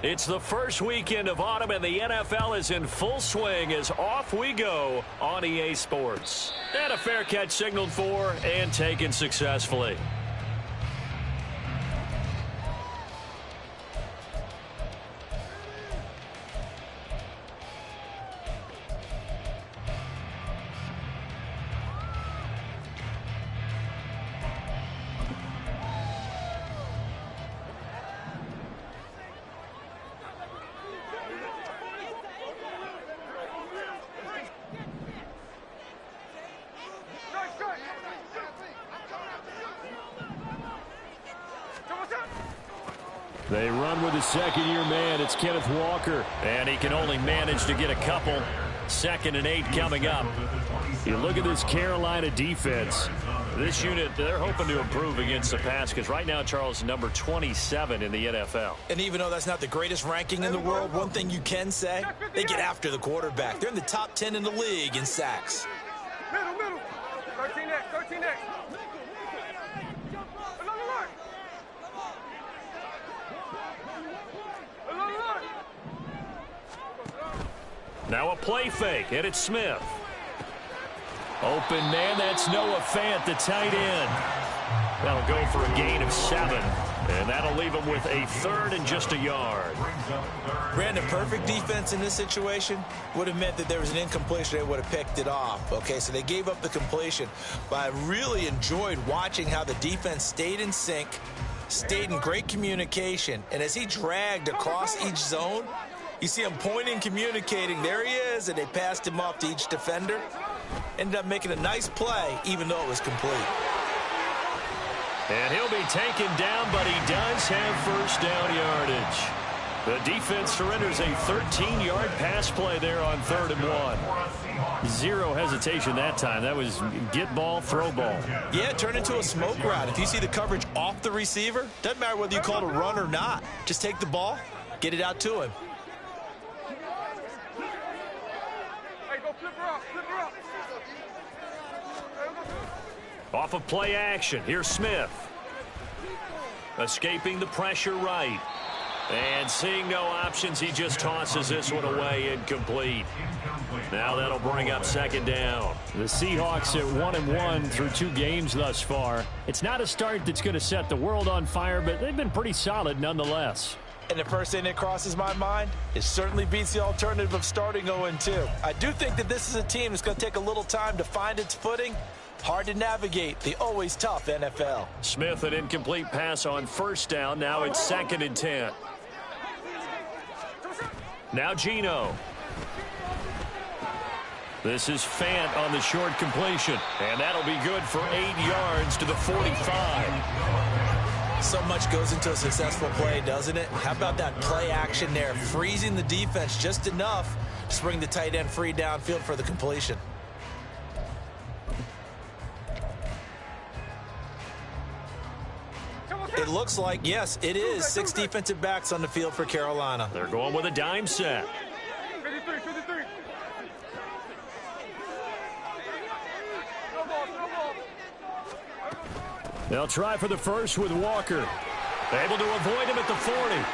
It's the first weekend of autumn, and the NFL is in full swing as off we go on EA Sports. And a fair catch signaled for and taken successfully. They run with the second-year man. It's Kenneth Walker. And he can only manage to get a couple. 2nd and 8 coming up. You look at this Carolina defense. This unit, they're hoping to improve against the pass because right now, Charles, number 27 in the NFL. And even though that's not the greatest ranking in the world, one thing you can say, they get after the quarterback. They're in the top 10 in the league in sacks. Middle. 13X. Now a play fake, and it's Smith. Open man, that's Noah Fant, the tight end. That'll go for a gain of 7, and that'll leave him with a 3rd and just a yard. Brandon, perfect defense in this situation would have meant that there was an incompletion. They would have picked it off. Okay, so they gave up the completion. But I really enjoyed watching how the defense stayed in sync, stayed in great communication, and as he dragged across each zone, you see him pointing, communicating. There he is, and they passed him off to each defender. Ended up making a nice play, even though it was complete. And he'll be taken down, but he does have first down yardage. The defense surrenders a 13-yard pass play there on 3rd and 1. Zero hesitation that time. That was get ball, throw ball. Yeah, turn into a smoke route. If you see the coverage off the receiver, doesn't matter whether you call it a run or not. Just take the ball, get it out to him. Off of play action, here's Smith. Escaping the pressure right. And seeing no options, he just tosses this one away, incomplete. Now that'll bring up 2nd down. The Seahawks at 1-1 through 2 games thus far. It's not a start that's going to set the world on fire, but they've been pretty solid nonetheless. And the first thing that crosses my mind, it certainly beats the alternative of starting 0-2. I do think that this is a team that's going to take a little time to find its footing. Hard to navigate the always tough NFL. Smith, an incomplete pass on 1st down. Now it's 2nd and 10. Now Geno. This is Fant on the short completion. And that'll be good for 8 yards to the 45. So much goes into a successful play, doesn't it? How about that play action there? Freezing the defense just enough to bring the tight end free downfield for the completion. It looks like, yes, it is 6 defensive backs on the field for Carolina. They're going with a dime set. 53. They'll try for the first with Walker. Able to avoid him at the 40.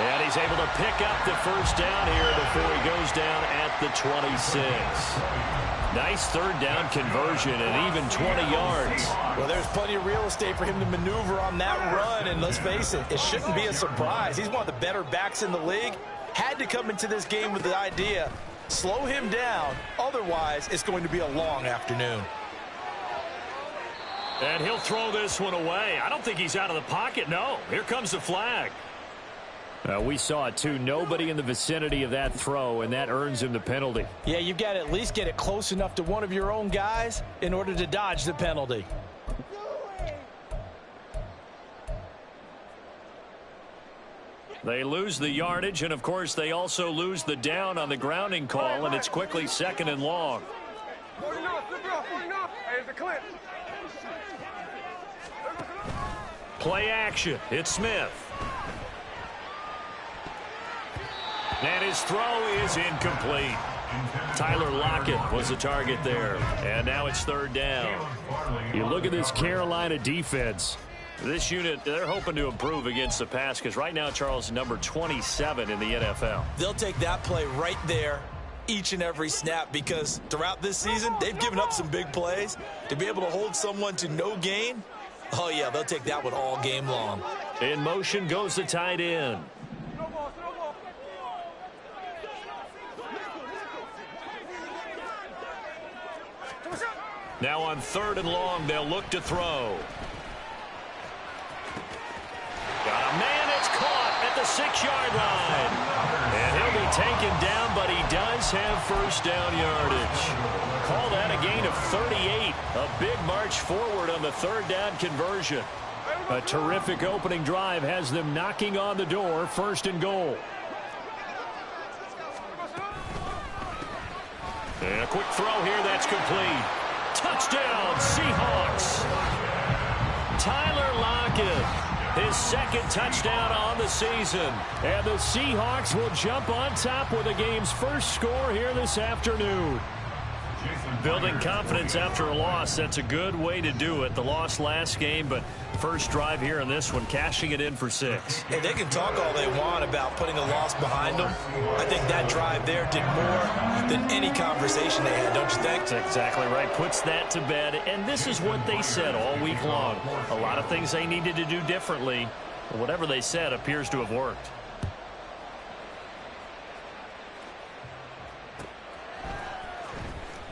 And he's able to pick up the first down here before he goes down at the 26. Nice 3rd down conversion and even 20 yards. Well, there's plenty of real estate for him to maneuver on that run, and let's face it, it shouldn't be a surprise. He's one of the better backs in the league. Had to come into this game with the idea, slow him down, otherwise it's going to be a long afternoon. And he'll throw this one away. I don't think he's out of the pocket, no. Here comes the flag. We saw it too. Nobody in the vicinity of that throw, and that earns him the penalty. Yeah, you've got to at least get it close enough to one of your own guys in order to dodge the penalty. They lose the yardage, and of course they also lose the down on the grounding call, and it's quickly 2nd and long. 49. Here's the clip. Play action. It's Smith. And his throw is incomplete. Tyler Lockett was the target there. And now it's 3rd down. You look at this Carolina defense. This unit, they're hoping to improve against the pass because right now, Charles, number 27 in the NFL. They'll take that play right there each and every snap because throughout this season, they've given up some big plays. To be able to hold someone to no gain, oh, yeah, they'll take that one all game long. In motion goes the tight end. Now on 3rd and long, they'll look to throw. Got a man, it's caught at the 6-yard line. And he'll be taken down, but he does have first down yardage. Call that a gain of 38. A big march forward on the 3rd down conversion. A terrific opening drive has them knocking on the door, 1st and goal. And a quick throw here, that's complete. Touchdown, Seahawks. Tyler Lockett, his 2nd touchdown on the season. And the Seahawks will jump on top with the game's first score here this afternoon. Building confidence after a loss, that's a good way to do it. The loss last game, but first drive here in this one, cashing it in for 6. Hey, they can talk all they want about putting a loss behind them. I think that drive there did more than any conversation they had, don't you think? That's exactly right. Puts that to bed, and this is what they said all week long. A lot of things they needed to do differently. Whatever they said appears to have worked.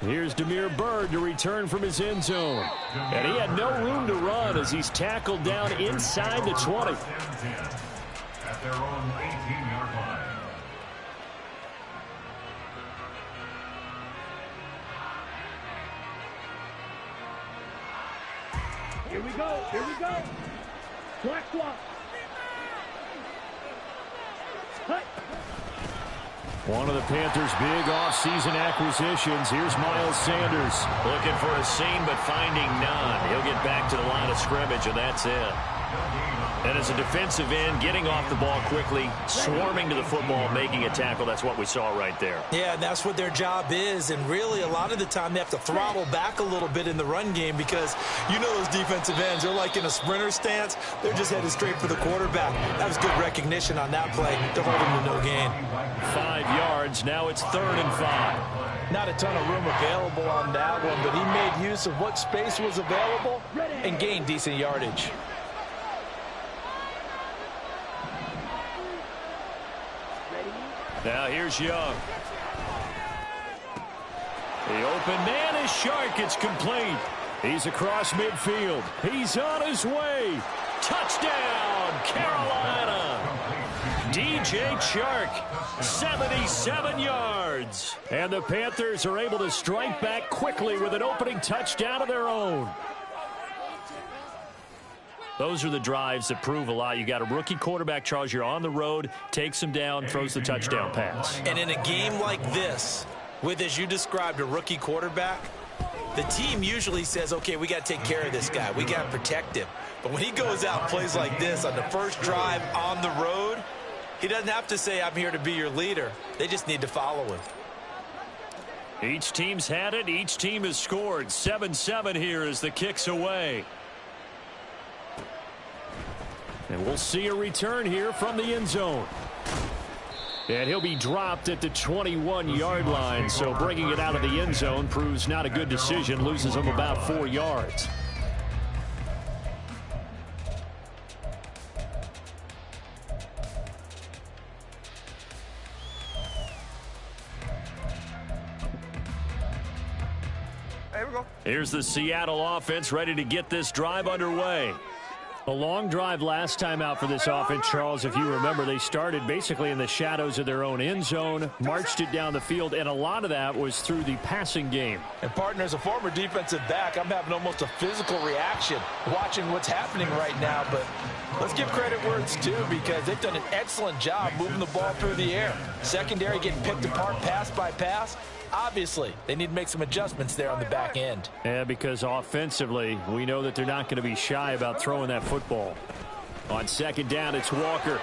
Here's Damiere Byrd to return from his end zone. And he had no room to run as he's tackled down inside the 20. At their own 18-yard line. Here we go. Here we go. Black swap. Cut. One of the Panthers' big offseason acquisitions. Here's Miles Sanders. Looking for a seam, but finding none. He'll get back to the line of scrimmage, and that's it. And as a defensive end, getting off the ball quickly, swarming to the football, making a tackle, that's what we saw right there. Yeah, and that's what their job is. And really, a lot of the time, they have to throttle back a little bit in the run game because you know those defensive ends, they're like in a sprinter stance. They're just headed straight for the quarterback. That was good recognition on that play to hold him to no gain. 5 yards. Now it's 3rd and 5. Not a ton of room available on that one, but he made use of what space was available and gained decent yardage. Now here's Young. The open man is Shark. It's complete. He's across midfield. He's on his way. Touchdown, Carolina. DJ Chark, 77 yards. And the Panthers are able to strike back quickly with an opening touchdown of their own. Those are the drives that prove a lot. You got a rookie quarterback, Charles. You're on the road, takes him down, throws the touchdown pass. And in a game like this, with, as you described, a rookie quarterback, the team usually says, okay, we got to take care of this guy. We got to protect him. But when he goes out and plays like this on the first drive on the road, he doesn't have to say, I'm here to be your leader. They just need to follow him. Each team's had it. Each team has scored. 7-7 here as the kick's away. And we'll see a return here from the end zone. And he'll be dropped at the 21-yard line, so bringing it out of the end zone proves not a good decision, loses him about 4 yards. Here we go. Here's the Seattle offense ready to get this drive underway. A long drive last time out for this offense, Charles. If you remember, they started basically in the shadows of their own end zone, marched it down the field, and a lot of that was through the passing game. And, partner, as a former defensive back, I'm having almost a physical reaction watching what's happening right now. But let's give credit where it's due because they've done an excellent job moving the ball through the air. Secondary getting picked apart pass by pass. Obviously, they need to make some adjustments there on the back end. Yeah, because offensively, we know that they're not going to be shy about throwing that football. On second down, it's Walker.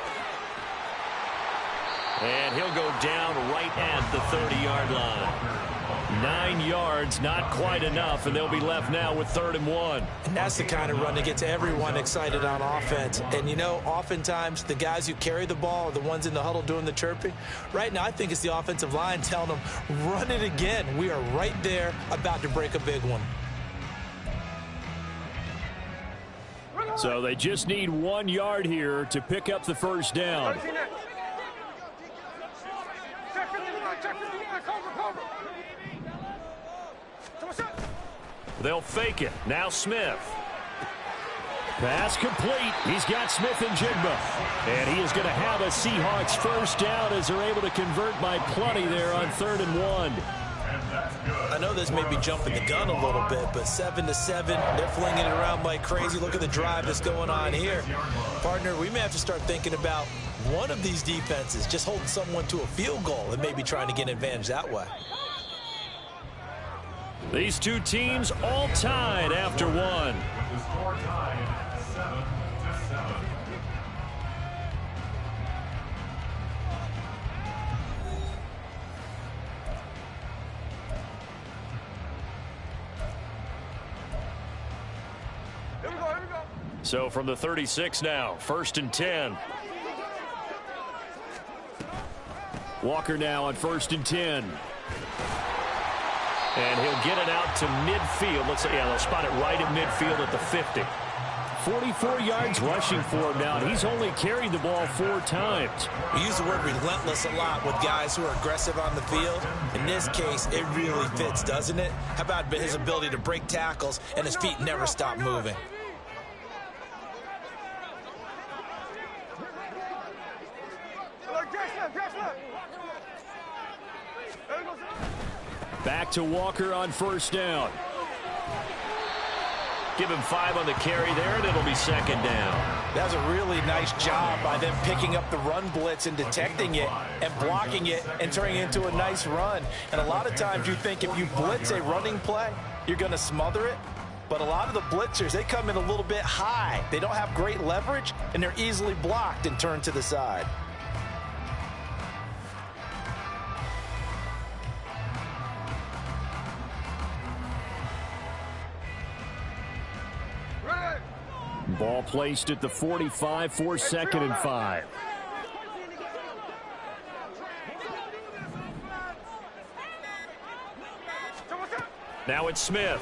And he'll go down right at the 30-yard line. 9 yards, not quite enough, and they'll be left now with 3rd and 1. And that's the kind of run that gets everyone excited on offense. And, you know, oftentimes the guys who carry the ball are the ones in the huddle doing the chirping. Right now, I think it's the offensive line telling them, run it again. We are right there about to break a big one. So they just need 1 yard here to pick up the first down. 13 next. Check 59, check 59, cover. They'll fake it. Now Smith. Pass complete. He's got Smith and Jigba. And he is going to have a Seahawks first down as they're able to convert by plenty there on 3rd and 1. I know this may be jumping the gun a little bit, but 7-7, they're flinging it around like crazy. Look at the drive that's going on here. Partner, we may have to start thinking about one of these defenses just holding someone to a field goal and maybe trying to get an advantage that way. These two teams all tied after one. With the score tied 7-7. Here we go. So from the 36 now, 1st and 10. Walker now on 1st and 10. And he'll get it out to midfield. Let's say, yeah, they'll spot it right at midfield at the 50. 44 yards rushing for him now. He's only carried the ball 4 times. We use the word relentless a lot with guys who are aggressive on the field. In this case, it really fits, doesn't it? How about his ability to break tackles and his feet never stop moving? Back to Walker on 1st down. Give him 5 on the carry there, and it'll be 2nd down. That was a really nice job by them picking up the run blitz and detecting it and blocking it and turning it into a nice run. And a lot of times you think if you blitz a running play, you're going to smother it. But a lot of the blitzers, they come in a little bit high. They don't have great leverage, and they're easily blocked and turned to the side. Ball placed at the 45 for 2nd and 5. Now it's Smith.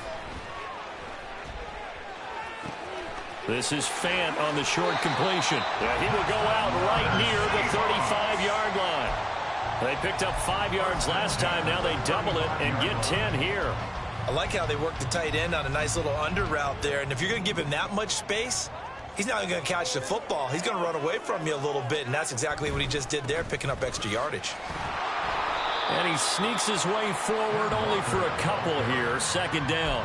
This is Fant on the short completion. Yeah, he will go out right near the 35-yard line. They picked up 5 yards last time. Now they double it and get 10 here. I like how they work the tight end on a nice little under route there. And if you're going to give him that much space, he's not going to catch the football. He's going to run away from you a little bit, and that's exactly what he just did there, picking up extra yardage. And he sneaks his way forward only for a couple here. 2nd down.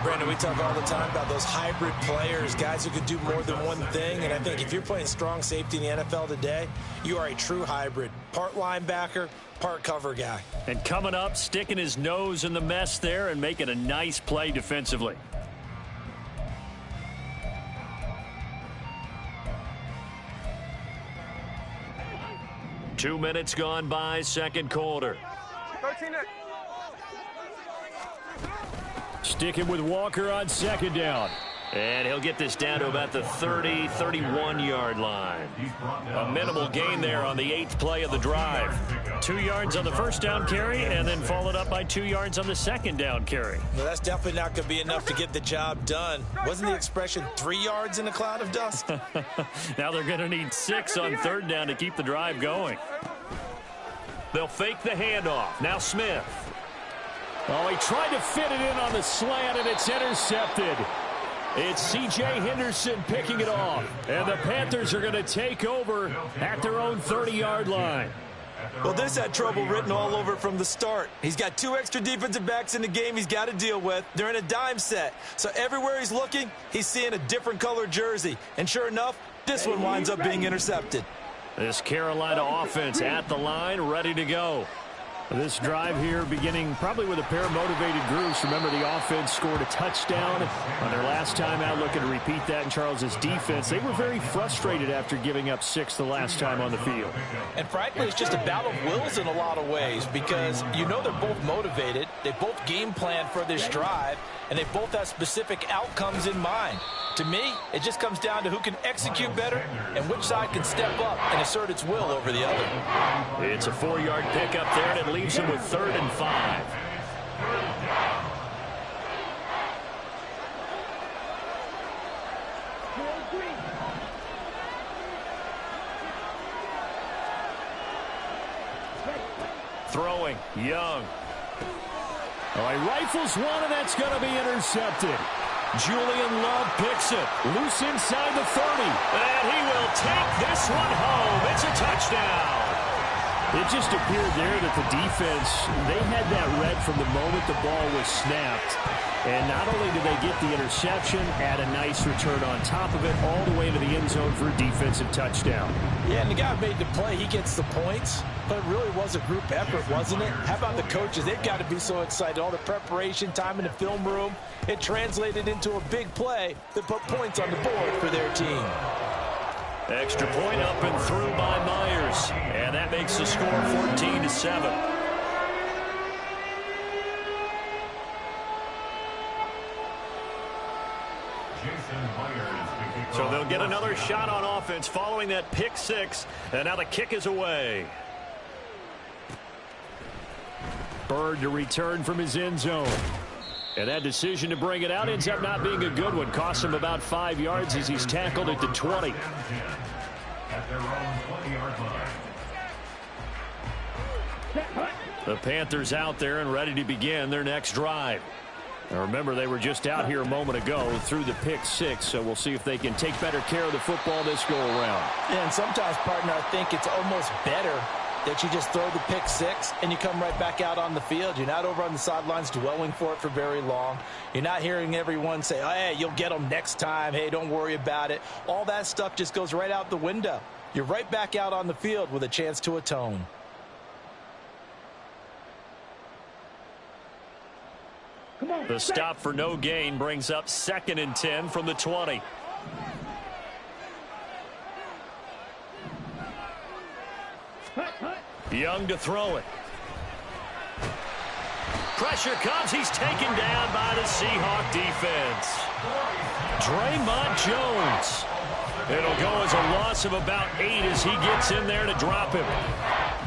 Brandon, we talk all the time about those hybrid players, guys who could do more than one thing. And I think if you're playing strong safety in the NFL today, you are a true hybrid. Part linebacker, part cover guy. And coming up, sticking his nose in the mess there and making a nice play defensively. Two minutes gone by, 2nd quarter. 13 next. Sticking with Walker on 2nd down. And he'll get this down to about the 30, 31-yard line. A minimal gain there on the 8th play of the drive. 2 yards on the 1st down carry, and then followed up by 2 yards on the 2nd down carry. Well, that's definitely not going to be enough to get the job done. Wasn't the expression 3 yards in a cloud of dust? Now they're going to need 6 on 3rd down to keep the drive going. They'll fake the handoff. Now Smith. Oh, he tried to fit it in on the slant, and it's intercepted. It's C.J. Henderson picking it off. And the Panthers are going to take over at their own 30-yard line. Well, this had trouble written all over it from the start. He's got 2 extra defensive backs in the game he's got to deal with. They're in a dime set. So everywhere he's looking, he's seeing a different color jersey. And sure enough, this one winds up being intercepted. This Carolina offense at the line, ready to go. This drive here beginning probably with a pair of motivated groups. Remember, the offense scored a touchdown on their last time out. Looking to repeat that in Charles's defense. They were very frustrated after giving up 6 the last time on the field. And frankly, it's just a battle of wills in a lot of ways because you know they're both motivated. They both game plan for this drive, and they both have specific outcomes in mind. To me, it just comes down to who can execute better and which side can step up and assert its will over the other. It's a 4-yard pickup there, and it leaves him with 3rd and 5. Throwing, Young. All right, rifles one, and that's going to be intercepted. Julian Love picks it. Loose inside the 30. And he will take this one home. It's a touchdown. It just appeared there that the defense, they had that read from the moment the ball was snapped. And not only did they get the interception, add a nice return on top of it, all the way to the end zone for a defensive touchdown. Yeah, and the guy who made the play, he gets the points. But it really was a group effort, wasn't it? How about the coaches? They've got to be so excited. All the preparation time in the film room, it translated into a big play that put points on the board for their team. Extra point up and through by Myers. And that makes the score 14-7. So they'll get another shot on offense following that pick 6. And now the kick is away. Bird to return from his end zone. And that decision to bring it out ends up not being a good one. Costs him about 5 yards as he's tackled at the 20. At their own 20-yard line. The Panthers out there and ready to begin their next drive. Now remember, they were just out here a moment ago through the pick 6, so we'll see if they can take better care of the football this go-around. Yeah, and sometimes, partner, I think it's almost better that you just throw the pick 6 and you come right back out on the field. You're not over on the sidelines dwelling for it for very long. You're not hearing everyone say, oh, hey, you'll get them next time. Hey, don't worry about it. All that stuff just goes right out the window. You're right back out on the field with a chance to atone. The stop for no gain brings up 2nd and 10 from the 20. Young to throw it. Pressure comes. He's taken down by the Seahawk defense. Draymond Jones. It'll go as a loss of about 8 as he gets in there to drop him.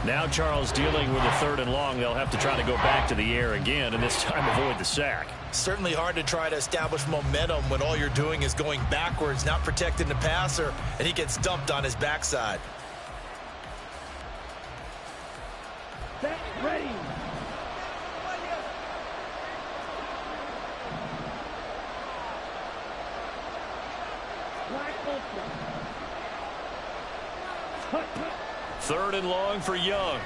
Now Charles dealing with a 3rd and long. They'll have to try to go back to the air again and this time avoid the sack. Certainly hard to try to establish momentum when all you're doing is going backwards, not protecting the passer, and he gets dumped on his backside. Ready. Third and long for Young.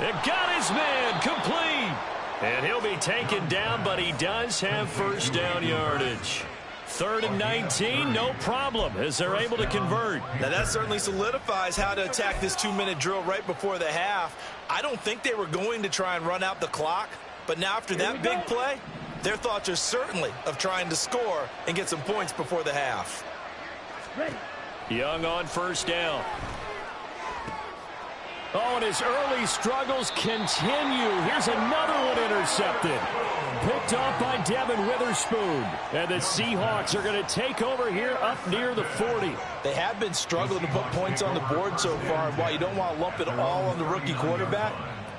It got his man complete. And he'll be taken down, but he does have first down yardage. 3rd and 19, no problem, as they're able to convert. Now that certainly solidifies how to attack this 2-minute drill right before the half. I don't think they were going to try and run out the clock, but now after that big play, their thoughts are certainly of trying to score and get some points before the half. Ready. Young on first down. Oh, and his early struggles continue. Here's another one intercepted. Picked off by Devin Witherspoon. And the Seahawks are going to take over here up near the 40. They have been struggling to put points on the board so far. And while you don't want to lump it all on the rookie quarterback,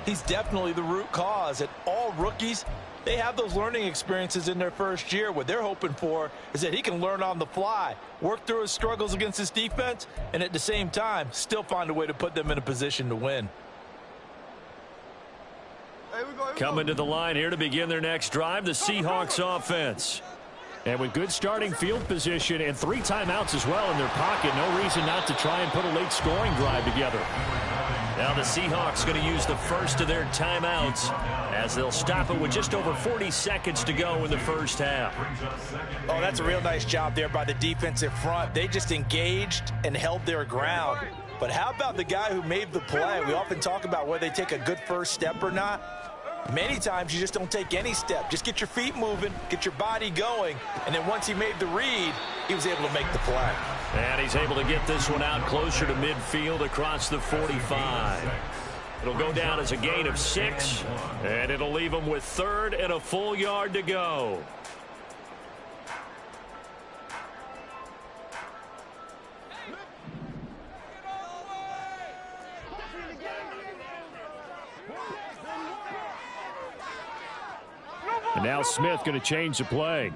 he's definitely the root cause. And all rookies, they have those learning experiences in their first year. What they're hoping for is that he can learn on the fly, work through his struggles against his defense, and at the same time, still find a way to put them in a position to win. Coming to the line here to begin their next drive, the Seahawks offense. And with good starting field position and 3 timeouts as well in their pocket, no reason not to try and put a late scoring drive together. Now the Seahawks going to use the first of their timeouts as they'll stop it with just over 40 seconds to go in the first half. Oh, that's a real nice job there by the defensive front. They just engaged and held their ground. But how about the guy who made the play? We often talk about whether they take a good first step or not. Many times you just don't take any step. Just get your feet moving, get your body going, and then once he made the read, he was able to make the play. And he's able to get this one out closer to midfield across the 45. It'll go down as a gain of 6, and it'll leave him with 3rd and a full yard to go. And now Smith going to change the play.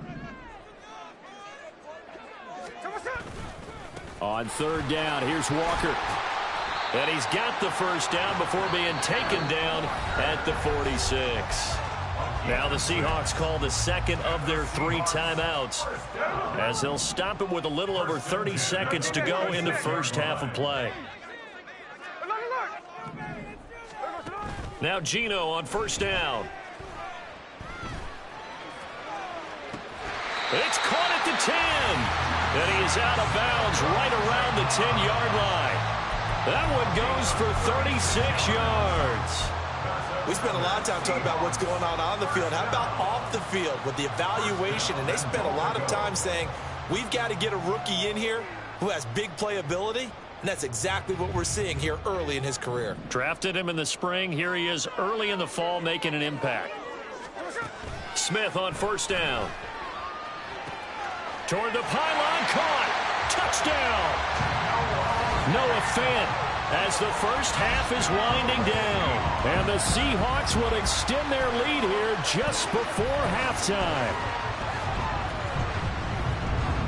On 3rd down, here's Walker. And he's got the first down before being taken down at the 46. Now the Seahawks call the second of their 3 timeouts as they'll stop it with a little over 30 seconds to go in the first half of play. Now Geno on 1st down. It's caught at the 10. And he is out of bounds right around the 10-yard line. That one goes for 36 yards. We spent a lot of time talking about what's going on the field. How about off the field with the evaluation? And they spent a lot of time saying, we've got to get a rookie in here who has big playability. And that's exactly what we're seeing here early in his career. Drafted him in the spring. Here he is early in the fall making an impact. Smith on 1st down. Toward the pylon, caught. Touchdown. Noah Fant as the first half is winding down. And the Seahawks will extend their lead here just before halftime.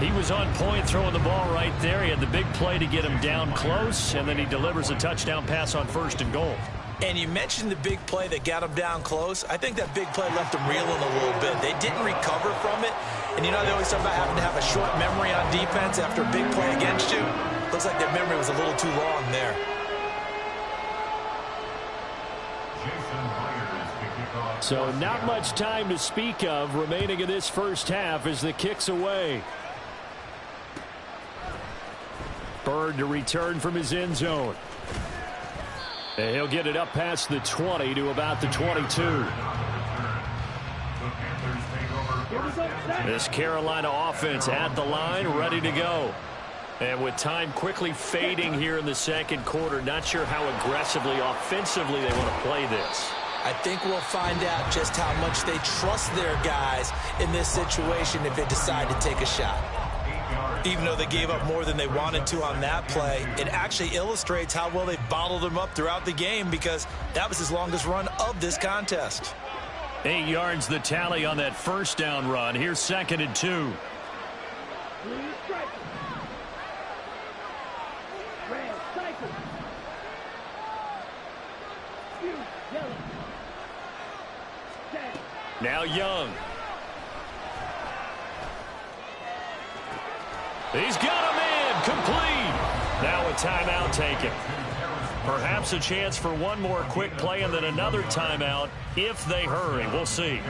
He was on point throwing the ball right there. He had the big play to get him down close, and then he delivers a touchdown pass on 1st and goal. And you mentioned the big play that got him down close. I think that big play left him reeling a little bit. They didn't recover from it. And you know they always talk about having to have a short memory on defense after a big play against you. Looks like their memory was a little too long there. So not much time to speak of remaining in this first half as the kick's away. Bird to return from his end zone. And he'll get it up past the 20 to about the 22. This Carolina offense at the line, ready to go. And with time quickly fading here in the second quarter, not sure how aggressively, offensively they want to play this. I think we'll find out just how much they trust their guys in this situation if they decide to take a shot. Even though they gave up more than they wanted to on that play, it actually illustrates how well they bottled them up throughout the game because that was his longest run of this contest. 8 yards the tally on that first down run. Here's 2nd and 2. Now Young. He's got him in. Complete. Now a timeout taken. Perhaps a chance for one more quick play and then another timeout if they hurry. We'll see.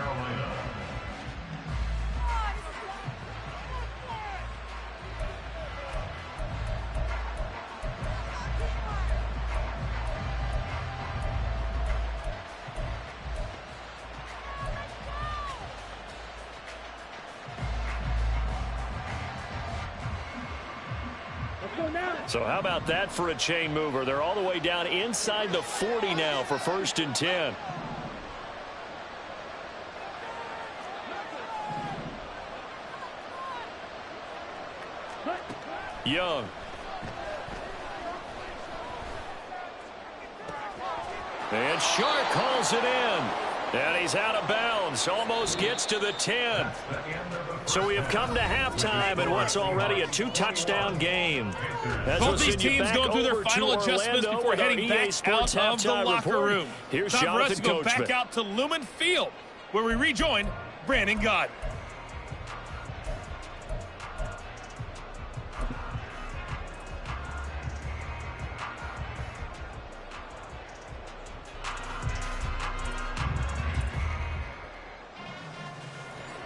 So how about that for a chain mover? They're all the way down inside the 40 now for 1st and 10. Young. And Shark calls it in. And he's out of bounds. Almost gets to the 10. So we have come to halftime in what's already a 2-touchdown game. Both these teams going through their final adjustments before heading back out of the locker room. Here's time for us to go Coachman. back out to Lumen Field, where we rejoin Brandon Gaudin.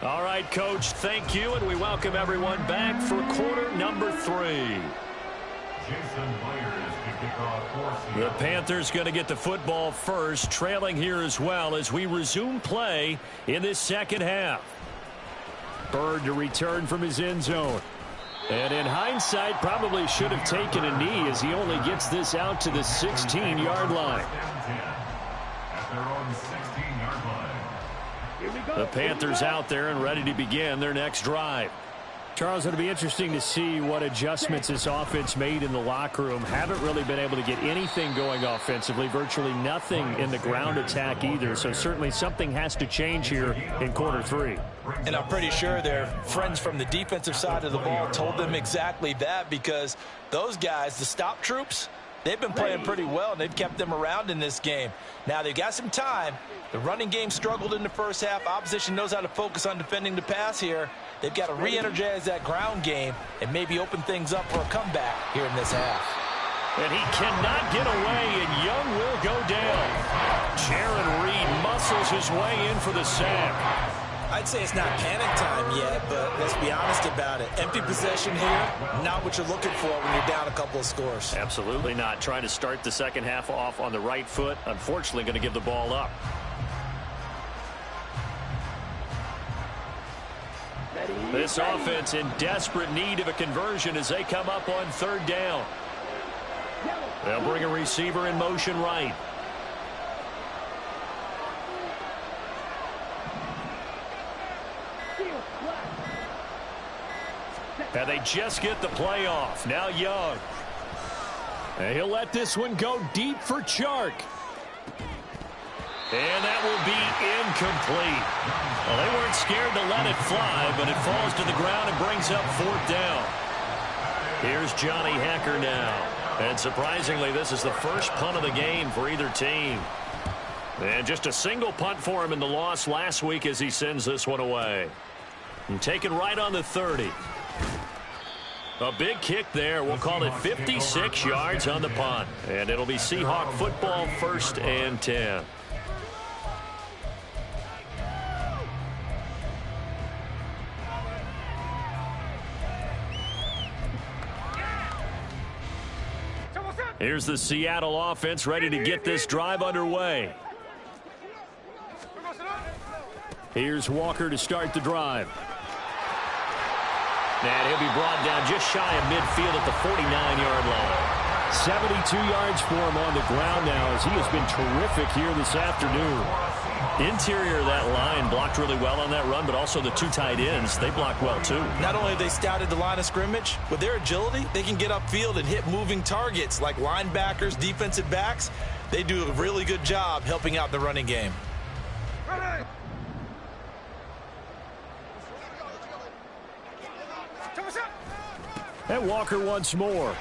All right, Coach, thank you, and we welcome everyone back for quarter number 3. Jason Myers The Panthers going to get the football first, trailing here as well as we resume play in this second half. Bird to return from his end zone. And in hindsight, probably should have taken a knee as he only gets this out to the 16-yard line. The Panthers out there and ready to begin their next drive. Charles, it'll be interesting to see what adjustments this offense made in the locker room. Haven't really been able to get anything going offensively, virtually nothing in the ground attack either. So certainly something has to change here in quarter three. And I'm pretty sure their friends from the defensive side of the ball told them exactly that, because those guys, the stop troops, they've been playing pretty well, and they've kept them around in this game. Now, they've got some time. The running game struggled in the first half. Opposition knows how to focus on defending the pass here. They've got to re-energize that ground game and maybe open things up for a comeback here in this half. And he cannot get away, and Young will go down. Jaron Reed muscles his way in for the sack. I'd say it's not panic time yet, but let's be honest about it. Empty possession here, not what you're looking for when you're down a couple of scores. Absolutely not. Trying to start the second half off on the right foot. Unfortunately, going to give the ball up. This offense in desperate need of a conversion as they come up on third down. They'll bring a receiver in motion right. And they just get the play off. Now Young. And he'll let this one go deep for Chark. And that will be incomplete. Well, they weren't scared to let it fly, but it falls to the ground and brings up fourth down. Here's Johnny Hekker now. And surprisingly, this is the first punt of the game for either team. And just a single punt for him in the loss last week as he sends this one away. And taken right on the 30. A big kick there. We'll call it 56 yards on the punt. And it'll be Seahawk football, 1st and 10. Here's the Seattle offense ready to get this drive underway. Here's Walker to start the drive. And he'll be brought down just shy of midfield at the 49-yard line. 72 yards for him on the ground now as he has been terrific here this afternoon. Interior of that line blocked really well on that run, but also the two tight ends, they blocked well too. Not only have they scouted the line of scrimmage, with their agility, they can get upfield and hit moving targets like linebackers, defensive backs. They do a really good job helping out the running game. And Walker once more.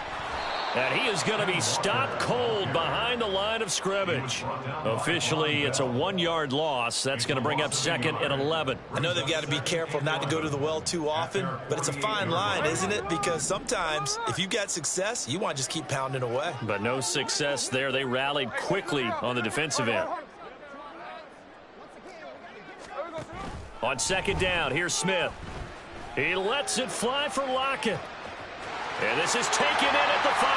And he is going to be stopped cold behind the line of scrimmage. Officially, it's a 1-yard loss. That's going to bring up 2nd and 11. I know they've got to be careful not to go to the well too often, but it's a fine line, isn't it? Because sometimes, if you've got success, you want to just keep pounding away. But no success there. They rallied quickly on the defensive end. On 2nd down, here's Smith. He lets it fly for Lockett. And this is taken in at the 5.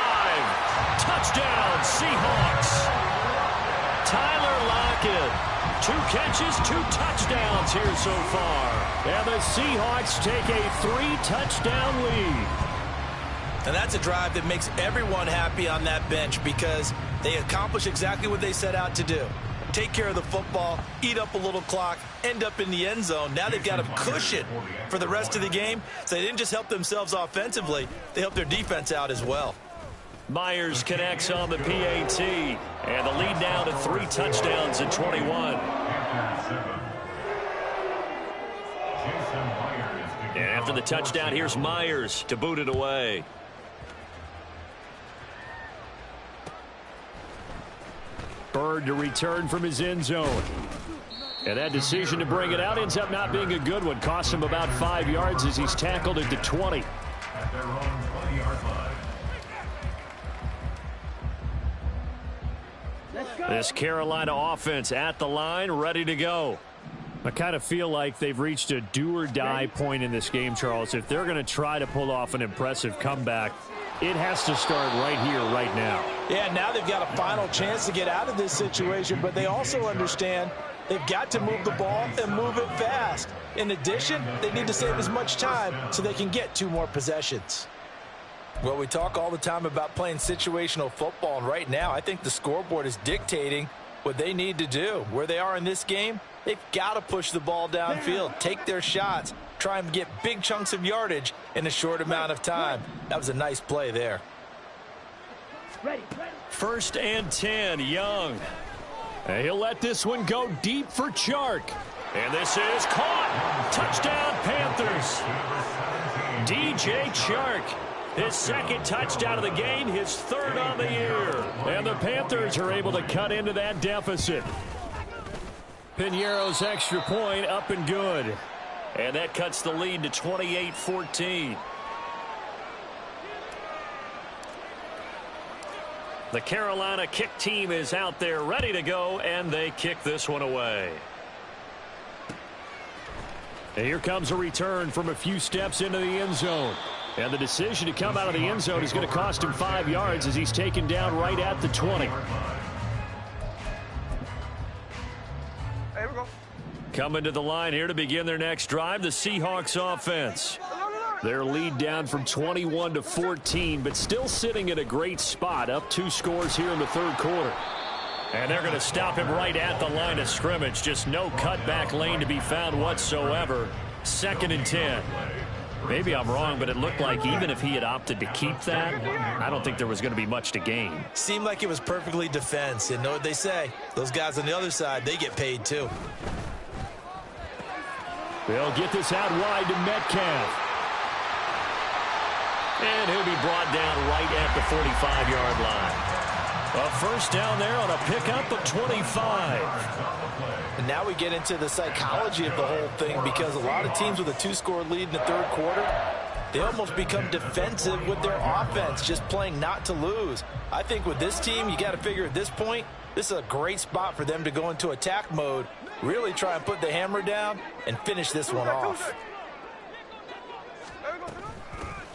Touchdown, Seahawks. Tyler Lockett. 2 catches, 2 touchdowns here so far. And the Seahawks take a 3-touchdown lead. And that's a drive that makes everyone happy on that bench because they accomplish exactly what they set out to do. Take care of the football, eat up a little clock, end up in the end zone. Now they've got a cushion for the rest of the game. So they didn't just help themselves offensively, they helped their defense out as well. Myers connects on the PAT. And the lead now to 3 touchdowns at 21. And after the touchdown, here's Myers to boot it away. Bird to return from his end zone. And that decision to bring it out ends up not being a good one. Costs him about 5 yards as he's tackled at the 20. This Carolina offense at the line, ready to go. I kind of feel like they've reached a do-or-die point in this game, Charles. If they're going to try to pull off an impressive comeback, it has to start right here, right now. Yeah, now they've got a final chance to get out of this situation, but they also understand they've got to move the ball and move it fast. In addition, they need to save as much time so they can get 2 more possessions. Well, we talk all the time about playing situational football, and right now I think the scoreboard is dictating what they need to do. Where they are in this game, they've got to push the ball downfield, take their shots, try and get big chunks of yardage in a short amount of time. That was a nice play there. 1st and 10, Young. And he'll let this one go deep for Chark. And this is caught. Touchdown, Panthers. DJ Chark. His 2nd touchdown of the game, his 3rd on the year. And the Panthers are able to cut into that deficit. Piñeiro's extra point up and good. And that cuts the lead to 28-14. The Carolina kick team is out there ready to go, and they kick this one away. And here comes a return from a few steps into the end zone. And the decision to come out of the end zone is going to cost him 5 yards as he's taken down right at the 20. Hey, here we go. Coming to the line here to begin their next drive, the Seahawks offense. Their lead down from 21 to 14, but still sitting at a great spot, up 2 scores here in the 3rd quarter. And they're going to stop him right at the line of scrimmage. Just no cutback lane to be found whatsoever. 2nd and 10. Maybe I'm wrong, but it looked like even if he had opted to keep that, I don't think there was going to be much to gain. Seemed like it was perfectly defense. And know what they say? Those guys on the other side, they get paid too. They'll get this out wide to Metcalf. And he'll be brought down right at the 45-yard line. A 1st down there on a pickup of 25. And now we get into the psychology of the whole thing, because a lot of teams with a 2-score lead in the 3rd quarter, they almost become defensive with their offense, just playing not to lose. I think with this team, you got to figure at this point, this is a great spot for them to go into attack mode, really try and put the hammer down and finish this one off.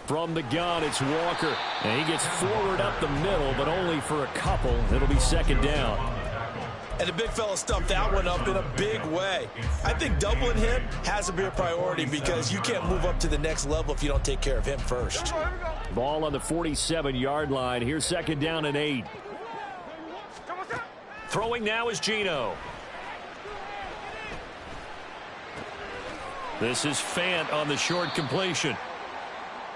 From the gun, it's Walker. And he gets forward up the middle, but only for a couple. It'll be 2nd down. And the big fella stuffed that one up in a big way. I think doubling him has to be a priority, because you can't move up to the next level if you don't take care of him first. Ball on the 47-yard line. Here's 2nd down and 8. Throwing now is Geno. This is Fant on the short completion.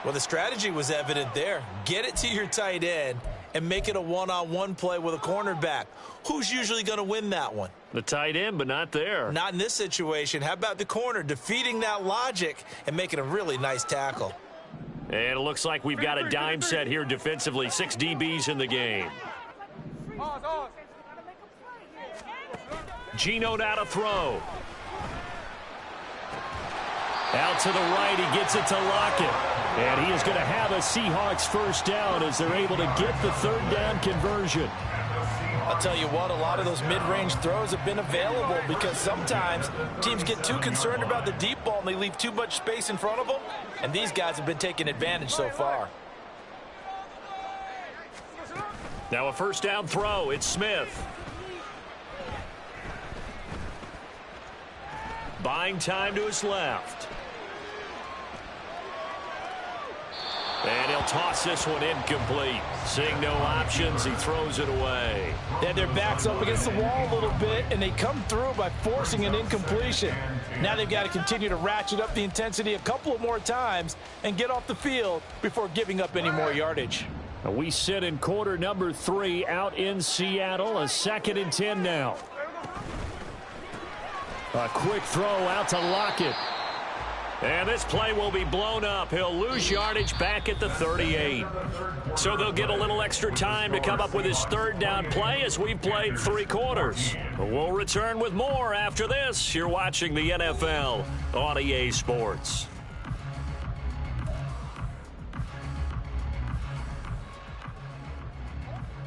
Well, the strategy was evident there. Get it to your tight end and make it a one-on-one play with a cornerback. Who's usually going to win that one? The tight end, but not there. Not in this situation. How about the corner defeating that logic and making a really nice tackle? And it looks like we've got a dime set here defensively. 6 DBs in the game. Geno now to throw. Out to the right, he gets it to Lockett. And he is going to have a Seahawks 1st down as they're able to get the 3rd down conversion. I'll tell you what, a lot of those mid-range throws have been available, because sometimes teams get too concerned about the deep ball and they leave too much space in front of them, and these guys have been taking advantage so far. Now a 1st down throw, it's Smith. Buying time to his left. And he'll toss this one incomplete. Seeing no options, he throws it away. They had their backs up against the wall a little bit, and they come through by forcing an incompletion. Now they've got to continue to ratchet up the intensity a couple of more times and get off the field before giving up any more yardage. We sit in quarter number 3 out in Seattle. A 2nd and 10 now. A quick throw out to Lockett. And this play will be blown up. He'll lose yardage back at the 38. So they'll get a little extra time to come up with his 3rd down play as we've played 3 quarters. We'll return with more after this. You're watching the NFL on EA Sports.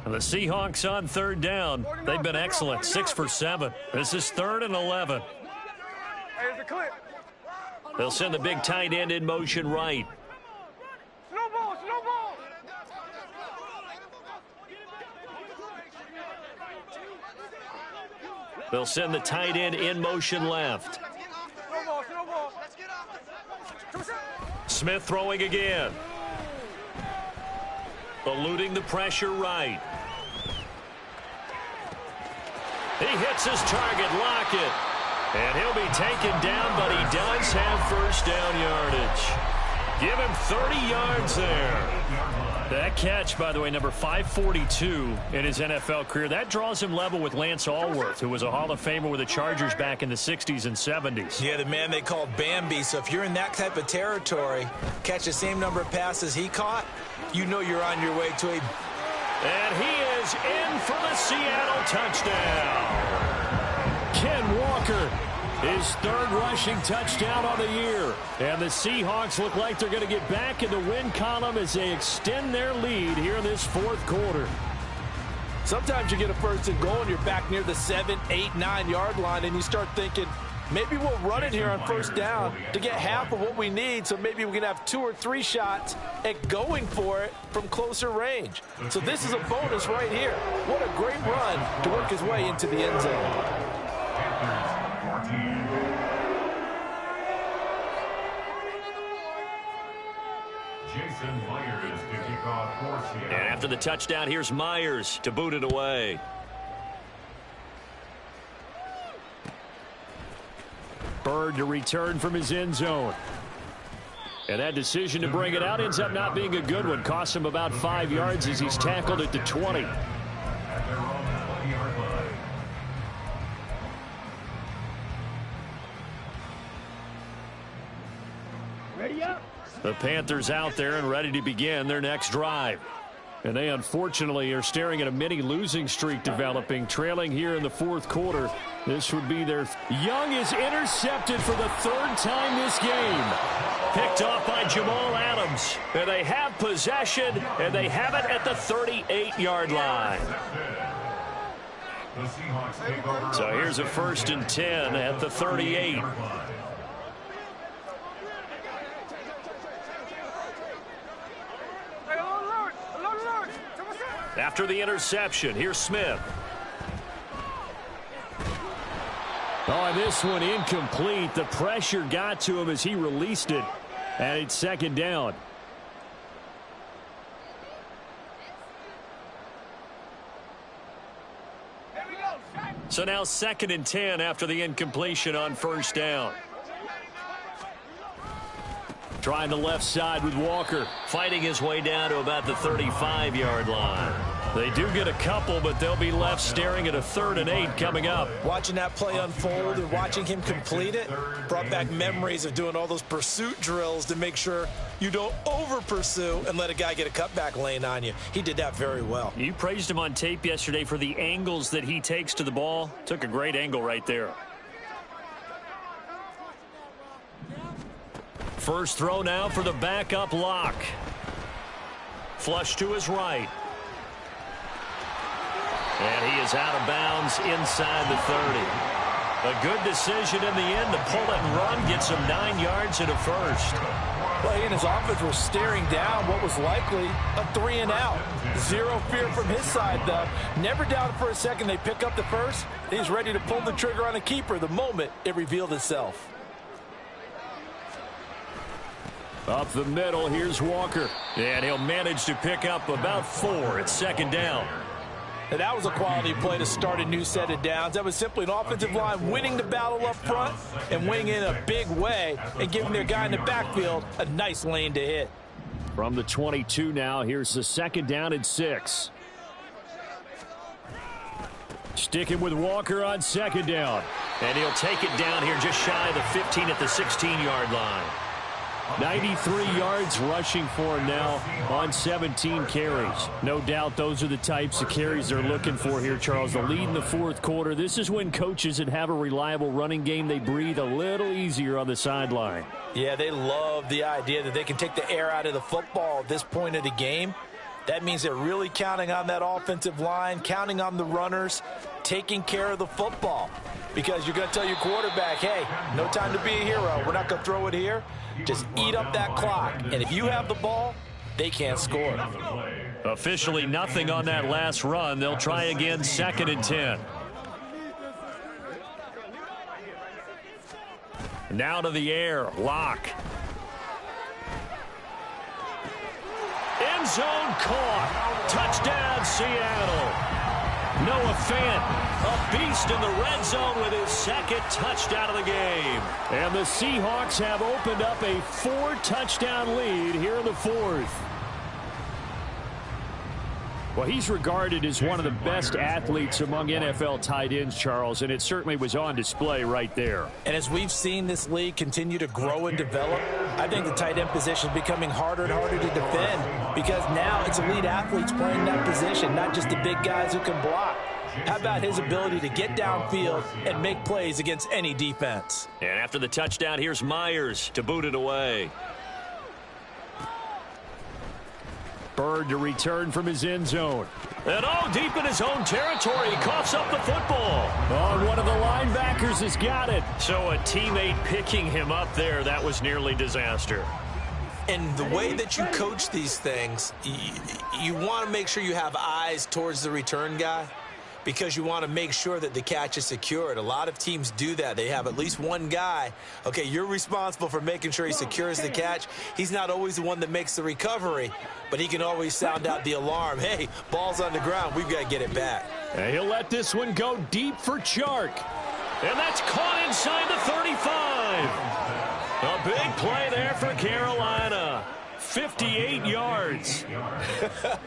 The Seahawks on 3rd down. They've been excellent. 6 for 7. This is 3rd and 11. Hey, it's a clip. They'll send the big tight end in motion right. Slow ball, slow ball. They'll send the tight end in motion left. Slow ball, slow ball. Smith throwing again. Eluding the pressure right. He hits his target, Lockett. And he'll be taken down, but he does have first down yardage. Give him 30 yards there. That catch, by the way, number 542 in his NFL career. That draws him level with Lance Allworth, who was a Hall of Famer with the Chargers back in the 60s and 70s. Yeah, the man they called Bambi. So if you're in that type of territory, catch the same number of passes he caught, you know you're on your way to a... And he is in for the Seattle touchdown. Ken Walker, his third rushing touchdown on the year. And the Seahawks look like they're going to get back in the win column as they extend their lead here in this fourth quarter. Sometimes you get a first and goal and you're back near the 7, 8, 9 yard line and you start thinking, maybe we'll run it here on first down to get half of what we need, so maybe we can have 2 or 3 shots at going for it from closer range. So this is a bonus right here. What a great run to work his way into the end zone. Jason Myers to kick off for Seattle. And after the touchdown, here's Myers to boot it away. Bird to return from his end zone. And that decision to bring it out ends up not being a good one. Costs him about 5 yards as he's tackled at the 20. At their own 20-yard line. Ready up. The Panthers out there and ready to begin their next drive. And they unfortunately are staring at a mini losing streak developing, trailing here in the fourth quarter. This would be their... Young is intercepted for the third time this game. Picked off by Jamal Adams. And they have possession, and they have it at the 38-yard line. The Seahawks take over. So here's a 1st and 10 at the 38. After the interception, here's Smith. Oh, and this one incomplete. The pressure got to him as he released it. And it's second down. So now 2nd and 10 after the incompletion on first down. Trying the left side with Walker. Fighting his way down to about the 35-yard line. They do get a couple, but they'll be left staring at a 3rd and 8 coming up. Watching that play unfold and watching him complete it brought back memories of doing all those pursuit drills to make sure you don't over-pursue and let a guy get a cutback lane on you. He did that very well. You praised him on tape yesterday for the angles that he takes to the ball. Took a great angle right there. First throw now for the backup lock. Flush to his right. And he is out of bounds inside the 30. A good decision in the end to pull it and run. Gets him 9 yards and a first. Well, he and his offense were staring down what was likely a 3 and out. Zero fear from his side, though. Never doubted for a second they pick up the first. He's ready to pull the trigger on a keeper the moment it revealed itself. Up the middle, here's Walker. And he'll manage to pick up about 4 at second down. And that was a quality play to start a new set of downs. That was simply an offensive line winning the battle up front and winning in a big way and giving their guy in the backfield a nice lane to hit. From the 22 now, here's the 2nd down and 6. Sticking with Walker on 2nd down. And he'll take it down here just shy of the 15 at the 16-yard line. 93 yards rushing for him now on 17 carries. No doubt those are the types of carries they're looking for here, Charles. The lead in the fourth quarter. This is when coaches that have a reliable running game, they breathe a little easier on the sideline. Yeah, they love the idea that they can take the air out of the football at this point of the game. That means they're really counting on that offensive line, counting on the runners, taking care of the football. Because you're going to tell your quarterback, hey, no time to be a hero. We're not going to throw it here. Just eat up that clock. And if you have the ball, they can't score. Officially nothing on that last run. They'll try again, 2nd and 10. Now to the air, Locke. End zone caught. Touchdown, Seattle. Noah Fant, a beast in the red zone with his 2nd touchdown of the game. And the Seahawks have opened up a 4-touchdown lead here in the 4th. Well, he's regarded as one of the best athletes among NFL tight ends, Charles, and it certainly was on display right there. And as we've seen this league continue to grow and develop, I think the tight end position is becoming harder and harder to defend because now it's elite athletes playing that position, not just the big guys who can block. How about his ability to get downfield and make plays against any defense? And after the touchdown, here's Myers to boot it away. Bird to return from his end zone. And deep in his own territory, he coughs up the football. One of the linebackers has got it. So a teammate picking him up there, that was nearly disaster. And the way that you coach these things, you want to make sure you have eyes towards the return guy because you want to make sure that the catch is secured. A lot of teams do that. They have at least one guy. Okay, you're responsible for making sure he secures the catch. He's not always the one that makes the recovery, but he can always sound out the alarm. Hey, ball's on the ground. We've got to get it back. And he'll let this one go deep for Chark. And that's caught inside the 35. A big play there for Carolina. 58 yards.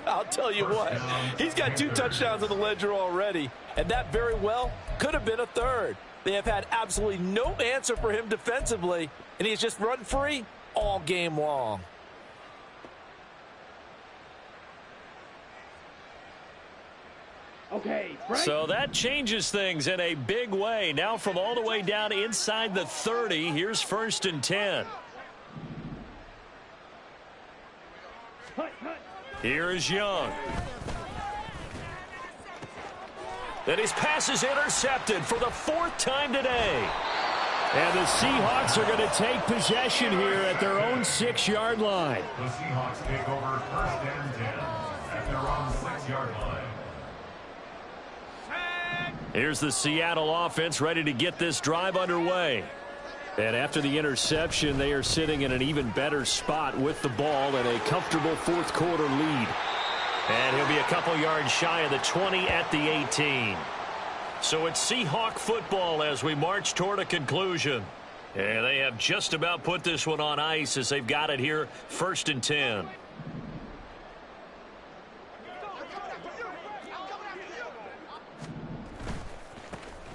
I'll tell you what, he's got 2 touchdowns on the ledger already, and that very well could have been a 3rd. They have had absolutely no answer for him defensively, and he's just run free all game long. Okay, right. So that changes things in a big way. Now from all the way down inside the 30, here's 1st and 10. Here is Young. And his pass is intercepted for the 4th time today. And the Seahawks are going to take possession here at their own 6-yard line. The Seahawks take over 1st and 10 at their own 6-yard line. Here's the Seattle offense ready to get this drive underway. And after the interception, they are sitting in an even better spot with the ball and a comfortable 4th quarter lead. And he'll be a couple yards shy of the 20 at the 18. So it's Seahawk football as we march toward a conclusion. And they have just about put this one on ice as they've got it here, 1st and 10.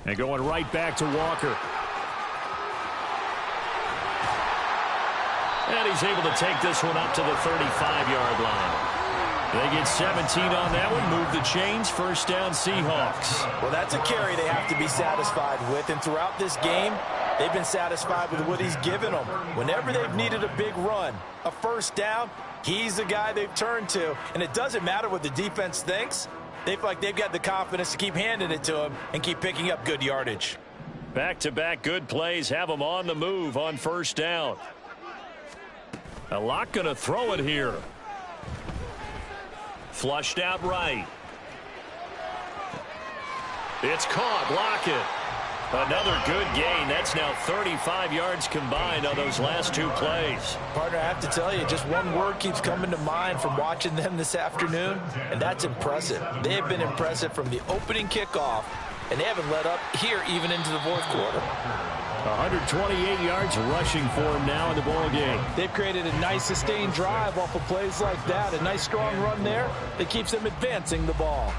And going right back to Walker. And he's able to take this one up to the 35-yard line. They get 17 on that one, move the chains, 1st down Seahawks. Well, that's a carry they have to be satisfied with, and throughout this game, they've been satisfied with what he's given them. Whenever they've needed a big run, a 1st down, he's the guy they've turned to, and it doesn't matter what the defense thinks. They feel like they've got the confidence to keep handing it to him and keep picking up good yardage. Back-to-back good plays have them on the move on 1st down. A lot going to throw it here. Flushed out right. It's caught. Lockett. Another good gain. That's now 35 yards combined on those last 2 plays. Partner, I have to tell you, just one word keeps coming to mind from watching them this afternoon, and that's impressive. They have been impressive from the opening kickoff, and they haven't let up here even into the 4th quarter. 128 yards rushing for him now in the ball game. They've created a nice sustained drive off of plays like that. A nice strong run there that keeps them advancing the ball.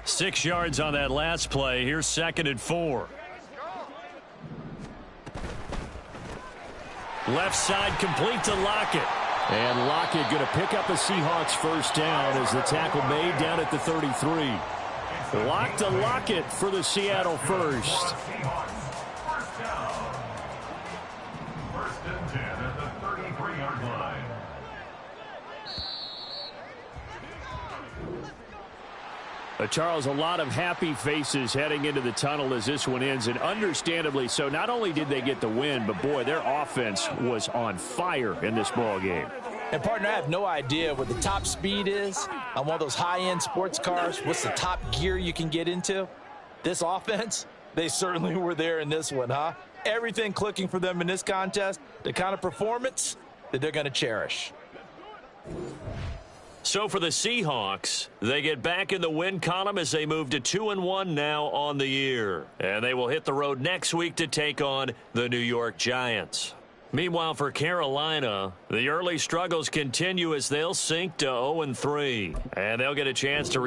Six yards on that last play. Here's 2nd and 4. Left side complete to Lockett. And Lockett going to pick up a Seahawks 1st down as the tackle made down at the 33. Lock to Lockett for the Seattle first. First and 10 at the 33-yard line. Charles, a lot of happy faces heading into the tunnel as this one ends, and understandably so. Not only did they get the win, but, boy, their offense was on fire in this ball game. And, partner, I have no idea what the top speed is on one of those high-end sports cars. What's the top gear you can get into? This offense, they certainly were there in this one, huh? Everything clicking for them in this contest, the kind of performance that they're going to cherish. So for the Seahawks, they get back in the win column as they move to 2-1 now on the year. And they will hit the road next week to take on the New York Giants. Meanwhile, for Carolina, the early struggles continue as they'll sink to 0-3. And they'll get a chance to